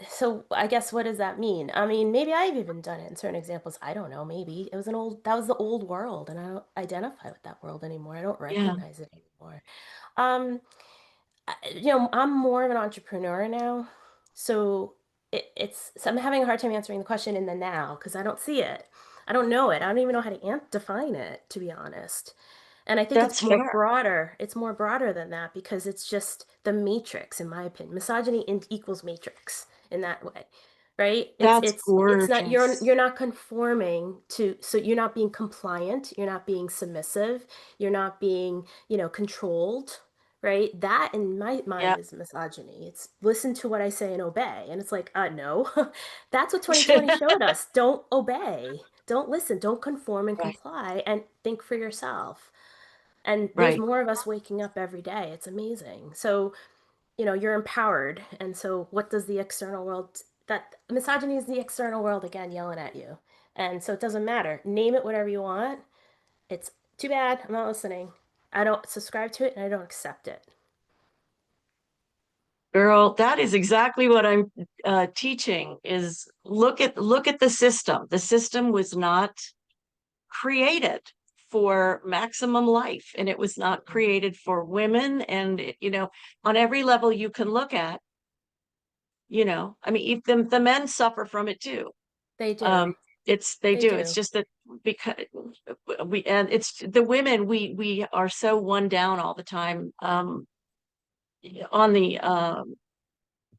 so I guess what does that mean? I mean, maybe I've even done it in certain examples. I don't know. Maybe it was that was the old world, and I don't identify with that world anymore. I don't Yeah. recognize it anymore. Um, I'm more of an entrepreneur now, so so I'm having a hard time answering the question in the now because I don't see it. I don't know it. I don't even know how to define it, to be honest. And I think That's fair. it's more broader than that because it's just the matrix, in my opinion. Misogyny equals matrix in that way, right? That's It's not gorgeous. you're not conforming to, so you're not being compliant, you're not being submissive, you're not being, controlled, right? That in my Yeah. mind is misogyny. It's listen to what I say and obey. And it's like, no. That's what 2020 showed us. Don't obey. Don't listen. Don't conform and Right. comply and think for yourself. And there's Right. more of us waking up every day. It's amazing. So, you're empowered. And so what does the external world, that misogyny is the external world again yelling at you. And so it doesn't matter. Name it whatever you want. It's too bad. I'm not listening. I don't subscribe to it and I don't accept it. Girl, that is exactly what I'm teaching is look at the system. The system was not created for maximum life and it was not created for women and on every level you can look at, I mean, if the men suffer from it too. They do. Um, they They do. It's do. just that because and it's the women, we are so one down all the time, on the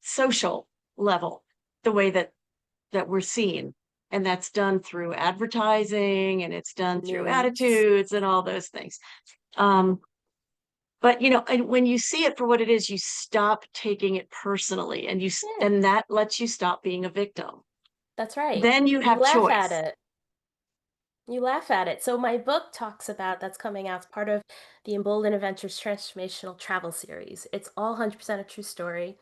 social level, the way that we're seen. And that's done through advertising and it's done through News. attitudes and all those things. Um, but and when you see it for what it is, you stop taking it personally and Yeah, and that lets you stop being a victim. that's right. Then you You have laugh at choice. it. You laugh at it. So my book talks about that's coming out as part of the Emboldened Adventures Transformational Travel Series. It's all 100% a true story.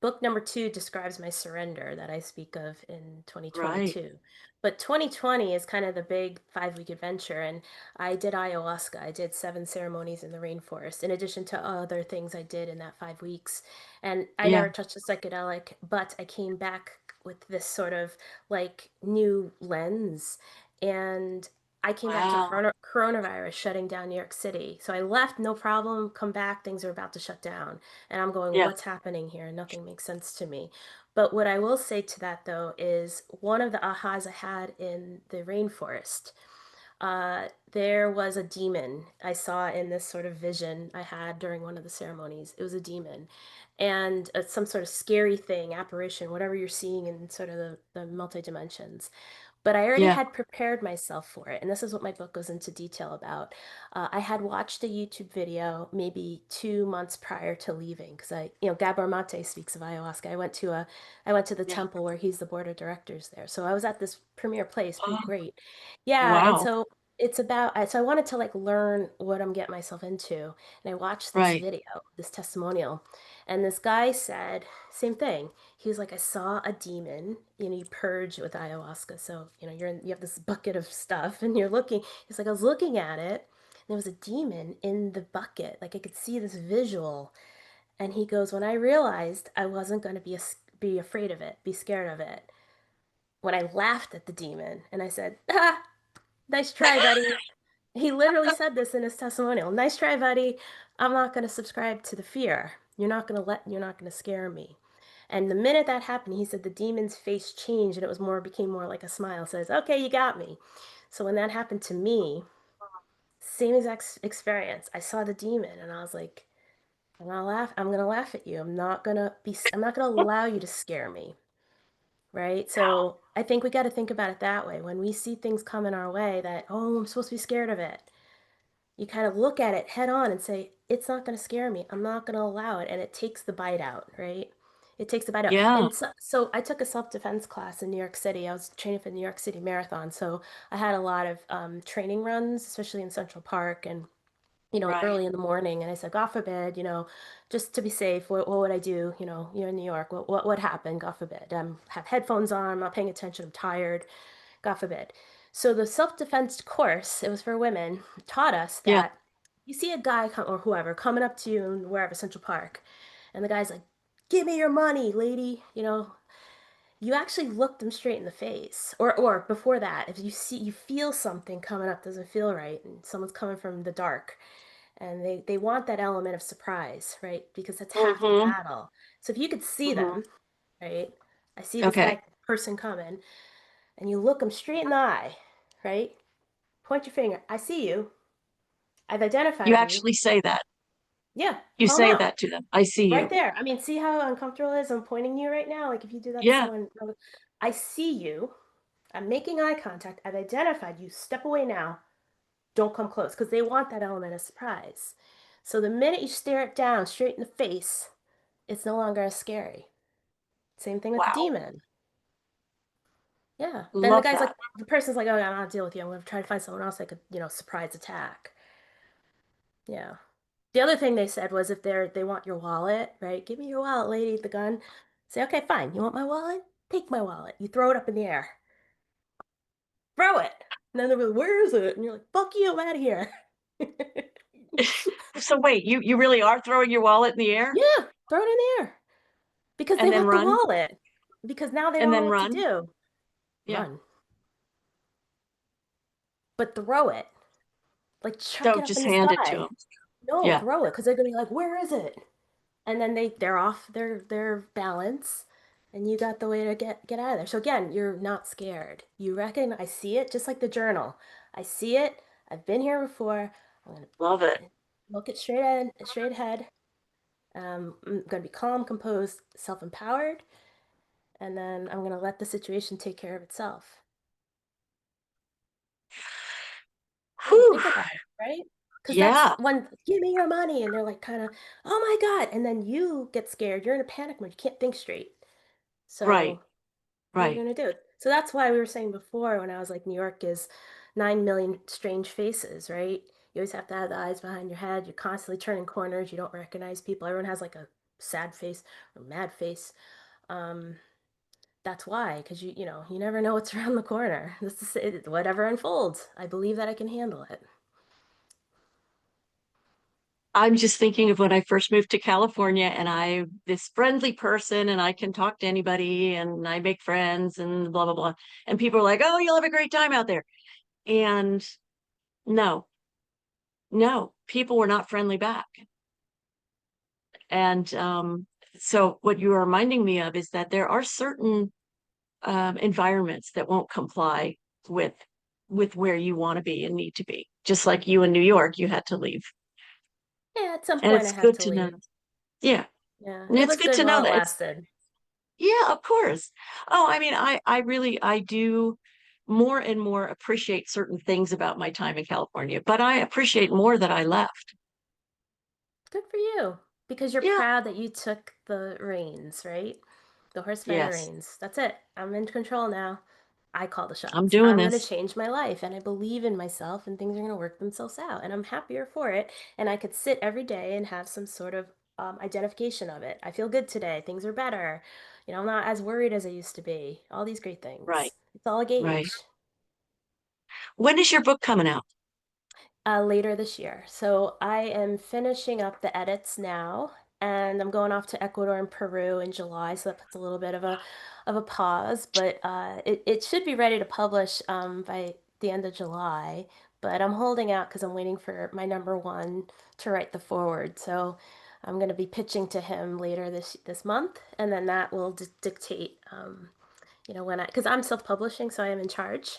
Book number 2 describes my surrender that I speak of in Right. 2022. But 2020 is kind of the big 5-week adventure, and I did ayahuasca. I did 7 ceremonies in the rainforest, in addition to other things I did in that 5 weeks. And I Yeah. never touched a psychedelic, but I came back with this sort of like new lens, and I came back to Wow. coronavirus shutting down New York City. So I left, no problem, come back, things are about to shut down. And I'm going, Yeah. what's happening here? Nothing makes sense to me. But what I will say to that, though, is one of the ahas I had in the rainforest. There was a demon I saw in this sort of vision I had during one of the ceremonies. It was a demon. And some sort of scary thing, apparition, whatever you're seeing in sort of the multi dimensions. But I already Yeah. had prepared myself for it. And this is what my book goes into detail about. I had watched a YouTube video maybe 2 months prior to leaving because Gabor Mate speaks of ayahuasca. I went to the Yeah. temple where he's the board of directors there. So I was at this premier place, pretty Oh, great. Yeah. And wow. so it's about, so I wanted to like learn what I'm getting myself into. And I watched this Right. video, this testimonial. And this guy said, same thing. He was like, I saw a demon. You purge with ayahuasca. So, you have this bucket of stuff and you're looking. He's like, I was looking at it. And there was a demon in the bucket. Like I could see this visual. And he goes, when I realized I wasn't going to be afraid of it, be scared of it, when I laughed at the demon and I said, nice try, buddy. He literally said this in his testimonial. Nice try, buddy. I'm not going to subscribe to the fear. You're not going to scare me. And the minute that happened, he said the demon's face changed and it became more like a smile. Says, okay, you got me. So when that happened to me, same exact experience. I saw the demon and I was like, I'm gonna laugh at you. I'm not gonna allow you to scare me. Right? So I think we got to think about it that way. When we see things coming our way that, oh, I'm supposed to be scared of it, you kind of look at it head on and say, it's not going to scare me. I'm not going to allow it. And it takes the bite out, right? It takes the bite out. Yeah. And so I took a self-defense class in New York City. I was training for the New York City Marathon. So I had a lot of training runs, especially in Central Park. And Right. early in the morning. And I said, God forbid, just to be safe, what would I do? You're in New York. What would happen? God forbid. Have headphones on. I'm not paying attention. I'm tired. God forbid. So the self-defense course, it was for women, taught us Yeah. that you see a guy or whoever coming up to you in wherever, Central Park, and the guy's like, give me your money, lady. You actually look them straight in the face. Or before that, if you feel something coming up doesn't feel right and someone's coming from the dark, and they want that element of surprise, right? Because that's half the Mm-hmm. battle. So if you could see Mm-hmm. them, right? I see this Okay. guy person coming, and you look them straight in the eye, right? Point your finger. I see you. I've You identified you. actually say that. Yeah, You call them say out that to them. I see right you. there. I mean, see how uncomfortable it is? I'm pointing you right now. Like if you do that to Yeah. someone, I see you. I'm making eye contact. I've identified you. Step away now. Don't come close because they want that element of surprise. So the minute you stare it down straight in the face, it's no longer as scary. Same thing with the Wow. demon. Yeah. Then the Love guy's that. like, the person's like, oh, yeah, I'm not deal with you. I'm going to try to find someone else that could, surprise attack. Yeah. The other thing they said was if they want your wallet, right? Give me your wallet, lady, the gun. Say, okay, fine. You want my wallet? Take my wallet. You throw it up in the air. Throw it. And then they're like, where is it? And you're like, fuck you, I'm out of here. So wait, you really are throwing your wallet in the air Yeah, throw it in the air. Because they and then want the run wallet. Because now they and don't know then what to run? do. Yeah. Run. But throw it. Like chuck it Don't up in just the hand it to sky. them. No, Yeah. throw it. Because they're gonna be like, where is it? And then they're off their balance, and you got the way to get out of there. So again, you're not scared. You reckon I see it, just like the journal. I see it. I've been here before. I'm gonna Love it. look it straight ahead. I'm gonna be calm, composed, self-empowered, and then I'm gonna let the situation take care of itself. Yeah, Whew. think about it, right? Because that's Yeah. when give me your money, and they're like kind of, oh my God, and then you get scared. You're in a panic mode. You can't think straight. Right. So what are you Right. gonna do? So that's why we were saying before when I was like, New York is 9 million strange faces, right? You always have to have the eyes behind your head. You're constantly turning corners. You don't recognize people. Everyone has like a sad face or mad face. Um, that's why, because you never know what's around the corner. This is whatever unfolds. I believe that I can handle it. I'm just thinking of when I first moved to California and this friendly person and I can talk to anybody and I make friends and blah, blah, blah. And people are like, oh, you'll have a great time out there. And no, no, people were not friendly back. And so what you are reminding me of is that there are certain environments that won't comply with with where you want to be and need to be. Just like you in New York, you had to leave. Yeah, at some And point I it's had good to to know. leave. Yeah. Yeah, And it it's was good good to know while it that it's lasted. yeah, of course. Oh, I mean, I really I do more and more appreciate certain things about my time in California, but I appreciate more that I left. Good for you. Because you're Yeah. proud that you took the reins, right? The horse by the Yes. reins. That's it. I'm in control now. I call the I'm shots. doing I'm going to this. change my life, and I believe in myself, and things are going to work themselves out. And I'm happier for it. And I could sit every day and have some sort of identification of it. I feel good today. Things are better. I'm not as worried as I used to be. All these great Right. things. It's all a Right. gauge. When is your book coming out? Later this year. So I am finishing up the edits now, and I'm going off to Ecuador and Peru in July. So that puts a little bit of a pause, but it should be ready to publish by the end of July. But I'm holding out because I'm waiting for my number one to write the forward. So I'm going to be pitching to him later this month, and then that will dictate when because I'm self-publishing, so I am in charge.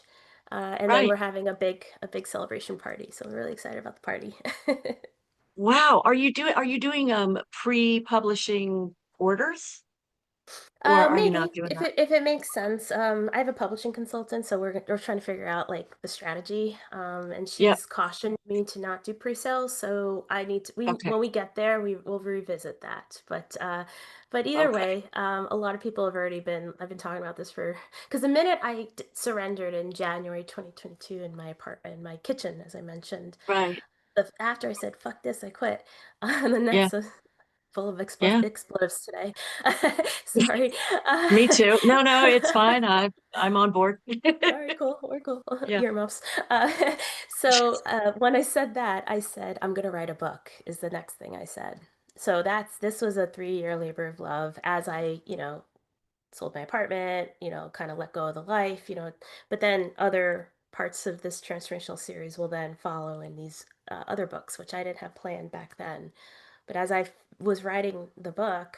And then we're Right. having a big celebration party. So we're really excited about the party. Wow. Are you doing pre-publishing orders or are you not Maybe doing that? if it makes sense. I have a publishing consultant, so we're trying to figure out like the strategy. And Yeah. she's cautioned me to not do pre-sales, so I need to we Okay. when we get there, we will revisit that. But either Okay. way, a lot of people have already been I've been talking about this for because the minute surrendered in January 2022 in my apartment in my kitchen, as I mentioned, Right. after I said fuck this, I quit. And the Yeah. next full of Yeah. expletives today. Sorry. Me too. No, no, it's fine. I'm on board. All right, cool. We're cool. Yeah. Earmuffs. Uh, so when I said that, I said, I'm gonna write a book, is the next thing I said. So this was a 3 year labor of love as I, sold my apartment, kind of let go of the life, but then other parts of this transformational series will then follow in these other books, which I didn't have planned back then. But as I was writing the book,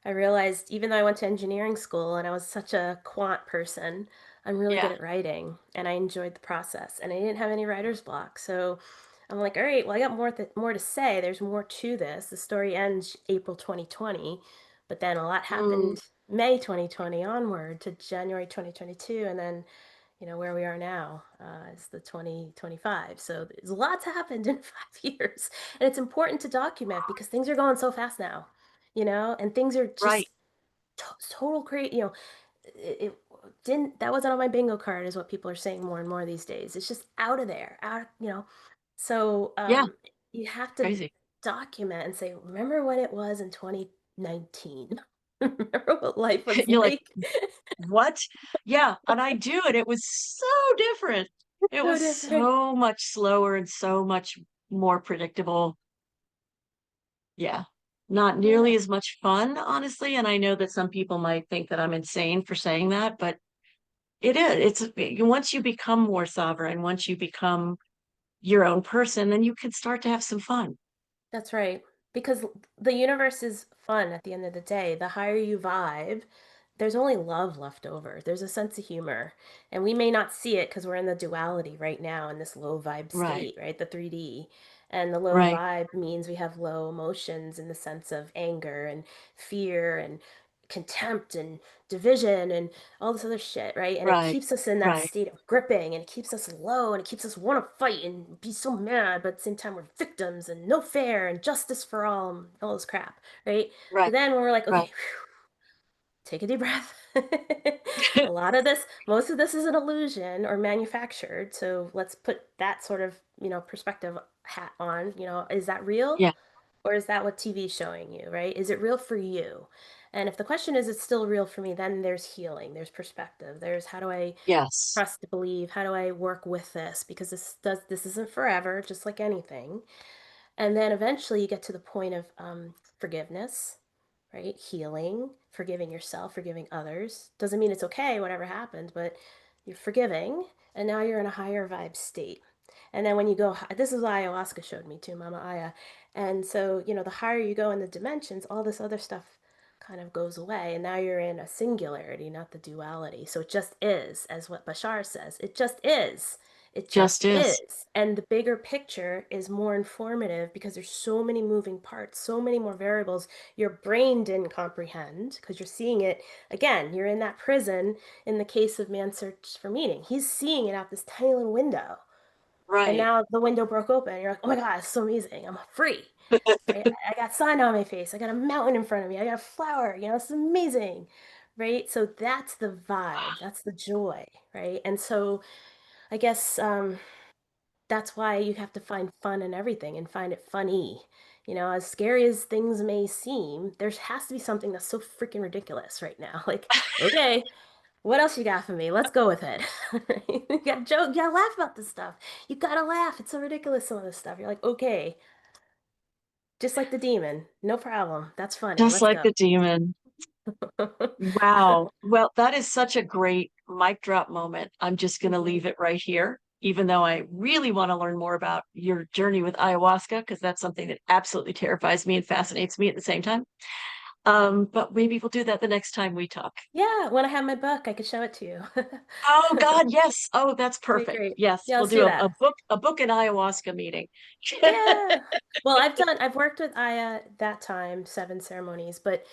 I realized even though I went to engineering school and I was such a quant person, I'm really Yeah. good at writing and I enjoyed the process and I didn't have any writer's block. So I'm like, all right, well, I got more to say. There's more to this. The story ends April 2020, but then a lot Mm, happened May 2020 onward to January 2022, and then where we are now is the 2025. So there's lots happened in 5 years. And it's important to document because things are going so fast now, and things are right. just total crazy. It didn't, that wasn't on my bingo card, is what people are saying more and more these days. It's just out of there, So Yeah. you have to Crazy. document and say, remember when it was in 2019? Remember what life was You're like, like? what? Yeah. And I do. And it was so different. It So was different. so much slower and so much more predictable. Yeah. Not Yeah. nearly as much fun, honestly. And I know that some people might think that I'm insane for saying that, but it is. Once you become more sovereign, once you become your own person, then you can start to have some fun. That's right. Because the universe is fun at the end of the day. The higher you vibe, there's only love left over. There's a sense of humor. And we may not see it because we're in the duality right now in this low vibe Right. state, right? The 3D. And the low Right. vibe means we have low emotions in the sense of anger and fear and contempt and division and all this other shit, right? And it Right. keeps us in that Right. state of gripping and it keeps us low and it keeps us want to fight and be so mad, but at the same time we're victims and no fair and justice for all and all this crap, right? Right. But then when we're like, okay, Right. whew, take a deep breath. A lot of this, most of this is an illusion or manufactured. So let's put that sort of, perspective hat on. Is that real? Yeah. Or is that what TV is showing you, right? Is it real for you? And if the question is, it's still real for me, then there's healing, there's perspective, there's how do I Yes. trust to believe, how do I work with this? Because this isn't forever, just like anything. And then eventually you get to the point of forgiveness, right? Healing, forgiving yourself, forgiving others. Doesn't mean it's okay, whatever happened, but you're forgiving, and now you're in a higher vibe state. And then when you go, this is what ayahuasca showed me too, Mama Aya. And so, the higher you go in the dimensions, all this other stuff kind of goes away. And now you're in a singularity, not the duality. So it just is, as what Bashar says. It just is. It Just just is. is. And the bigger picture is more informative because there's so many moving parts, so many more variables your brain didn't comprehend because you're seeing it again. You're in that prison in the case of Man's Search for Meaning. He's seeing it out this tiny little window. And Right. now the window broke open. You're like, oh my God, it's so amazing. I'm free. Right? I got sun on my face. I got a mountain in front of me. I got a flower. It's amazing. Right? So that's the vibe. That's the joy. Right? And so I guess that's why you have to find fun in everything and find it funny. As scary as things may seem, there has to be something that's so freaking ridiculous right now. Like, okay, what else you got for me? Let's go with it. You gotta joke, you gotta laugh about this stuff. You gotta laugh. It's so ridiculous, some of this stuff. You're like, okay, just like the demon. No problem. That's funny. Just Let's like go. the demon. Wow. Well, that is such a great mic drop moment. I'm just going to Mhm. leave it right here, even though I really want to learn more about your journey with ayahuasca, because that's something that absolutely terrifies me and fascinates me at the same time. But maybe we'll do that the next time we talk. Yeah, when I have my book, I could show it to you. Oh God, yes. Oh, that's Be perfect. great. Yes, Yeah, we'll let's do do a that. book and ayahuasca meeting. Yeah. Well, I've worked with Aya that time, 7 ceremonies, but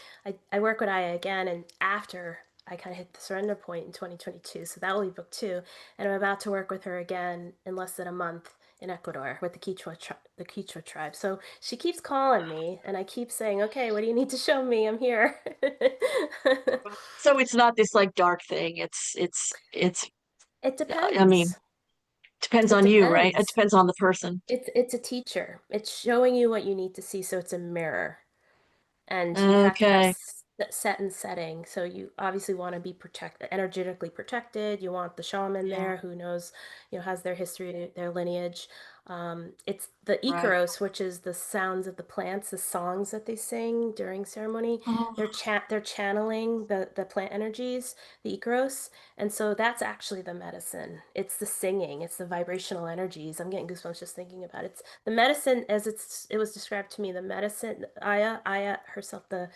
I work with Aya again, and after I kind of hit the surrender point in 2022, so that will be book two, and I'm about to work with her again in less than a month in Ecuador with the Quechua tribe. So she keeps calling me, and I keep saying, "Okay, what do you need to show me? I'm here." So it's not this like dark thing. It's It I mean, depends. depends It on you, right? It depends. depends on the person. It's a teacher. It's showing you what you need to see, so it's a mirror. And you have to have Okay. set and setting. So you obviously want to be energetically protected. You want the shaman Yeah. there who knows, has their history, their lineage. It's the Right. Icaros, which is the sounds of the plants, the songs that they sing during ceremony. Oh, They're channeling the plant energies, the Icaros, and so that's actually the medicine. It's the singing, it's the vibrational energies. I'm getting goosebumps just thinking about it. It's the medicine as it was described to me. The medicine, Aya herself, the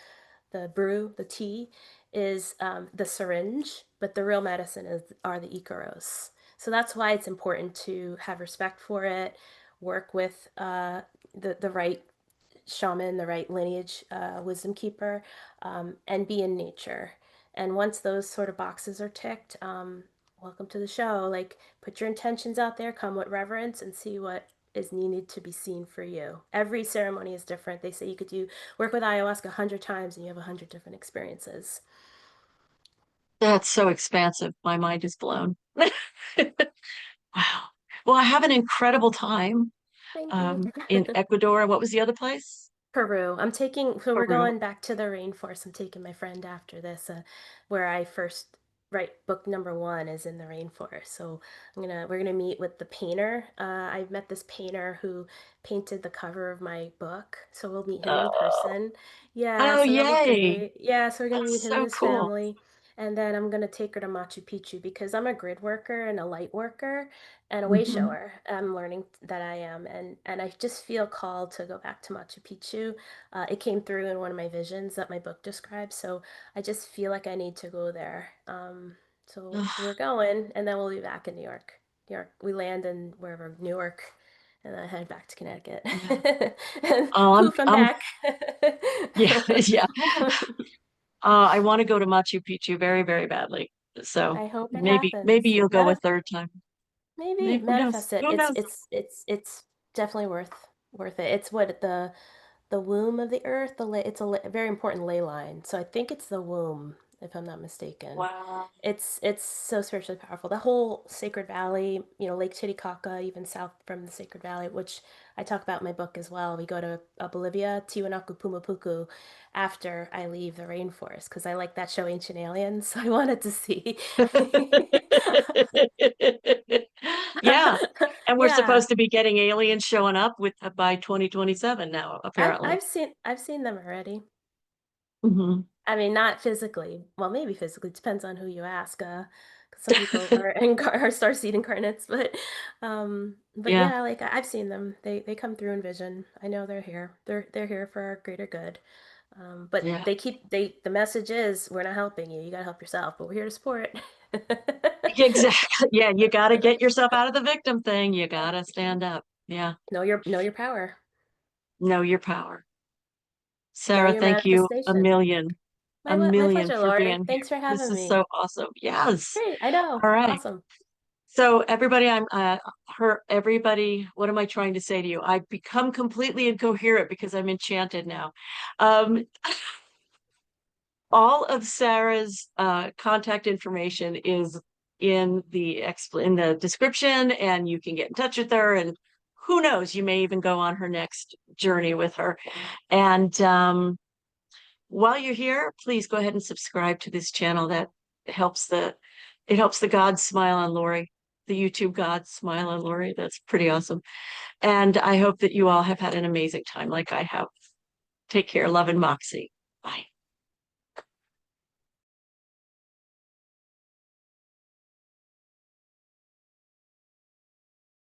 brew, the tea, is the syringe, but the real medicine are the Icaros. So that's why it's important to have respect for it, work with the right shaman, the right lineage wisdom keeper, and be in nature. And once those sort of boxes are ticked, welcome to the show. Like, put your intentions out there, come with reverence, and see what is needed to be seen for you. Every ceremony is different. They say you could do work with ayahuasca 100 times and you have 100 different experiences. that's so expansive. My mind is blown. Wow. Well, I have an incredible time Thank you. in Ecuador. What was the other place? Peru. So we're Peru. going back to the rainforest. I'm taking my friend after this, where I first write book number one is in the rainforest. So we're gonna meet with the painter. I met this painter who painted the cover of my book. So we'll meet him in Oh, person. Yeah, oh, so that'll be yay. great. Yeah, so we're gonna meet That's him and so his cool. family. And then I'm gonna take her to Machu Picchu because I'm a grid worker and a light worker and a way Hmm. shower. I'm learning that I am, and I just feel called to go back to Machu Picchu. It came through in one of my visions that my book describes, so I just feel like I need to go there. So we're going, and then we'll be back in New York. New York, we land in wherever, Newark, and then head back to Connecticut. Yeah. And Oh, poof, I'm I'm, back. yeah, yeah. I want to go to Machu Picchu very, very badly. So I hope it maybe happens. you'll go a third time. Maybe Maybe, who knows? manifest it. Who knows? It's definitely worth it. It's what the womb of the earth. It's a very important ley line. So I think it's the womb, if I'm not mistaken. Wow. It's so spiritually powerful. The whole Sacred Valley, Lake Titicaca, even south from the Sacred Valley, which I talk about in my book as well. We go to Bolivia, Tiwanaku, Pumapuku, after I leave the rainforest because I like that show Ancient Aliens. So I wanted to see. Yeah. And we're Yeah, supposed to be getting aliens showing up with by 2027 now, apparently. I've seen them already. Hmm. I mean, not physically. Well, maybe physically. Depends on who you ask. 'Cause some people are are starseed incarnates, but Yeah. yeah, like I've seen them. They come through in vision. I know they're here. They're here for our greater good. But Yeah. the message is we're not helping you. You gotta help yourself, but we're here to support. Exactly. Yeah, you got to get yourself out of the victim thing. You got to stand up. Yeah. Know your power. Know your power. Know Sarah, your thank you manifestation. a My million pleasure, for Lori. being here. Thanks for This having is so me. awesome. Yes. Great. I know. All right. Awesome. So everybody, everybody, what am I trying to say to you? I've become completely incoherent because I'm enchanted now. Um, all of Sarah's contact information is in the description, and you can get in touch with her. And who knows, you may even go on her next journey with her. And while you're here, please go ahead and subscribe to this channel. That helps the it helps the gods smile on Lori, the YouTube gods smile on Lori. That's pretty awesome. And I hope that you all have had an amazing time like I have. Take care. Love and Moxie. Bye.